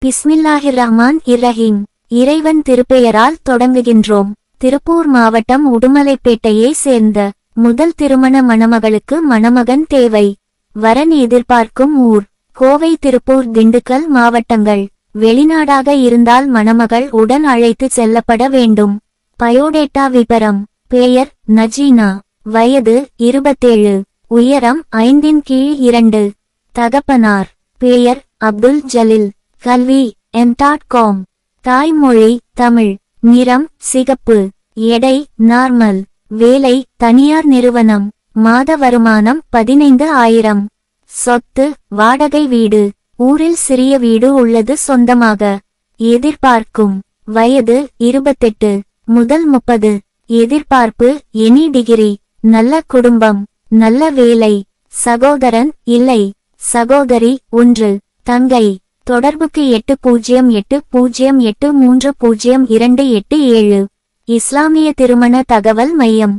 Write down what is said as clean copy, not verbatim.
பிஸ்மில்லாஹிர்ரஹ்மான் இறைவன் திருப்பெயரால் தொடங்குகின்றோம். திருப்பூர் மாவட்டம் உடுமலைப்பேட்டையை சேர்ந்த முதல் திருமண மணமகளுக்கு மணமகன் தேவை. வரன் எதிர்பார்க்கும் ஊர் கோவை, திருப்பூர், திண்டுக்கல் மாவட்டங்கள். வெளிநாடாக இருந்தால் மணமகள் உடன் அழைத்து செல்லப்பட வேண்டும். பயோடேட்டா விபரம்: பெயர் நஜீனா, வயது 27, உயரம் 5/2. தகப்பனார் பெயர் அப்துல் ஜலீல், கல்வி M.com, தாய்மொழி தமிழ், நிறம் சிகப்பு, எடை நார்மல், வேலை தனியார் நிறுவனம், மாத வருமானம் 15,000, சொத்து வாடகை வீடு, ஊரில் சிறிய வீடு உள்ளது சொந்தமாக. எதிர்பார்க்கும் வயது 28 முதல் 30. எதிர்பார்ப்பு எனி டிகிரி, நல்ல குடும்பம், நல்ல வேலை. சகோதரன் இல்லை, சகோதரி 1, தங்கை. தொடர்புக்கு 8080830287. இஸ்லாமிய திருமண தகவல் மையம்.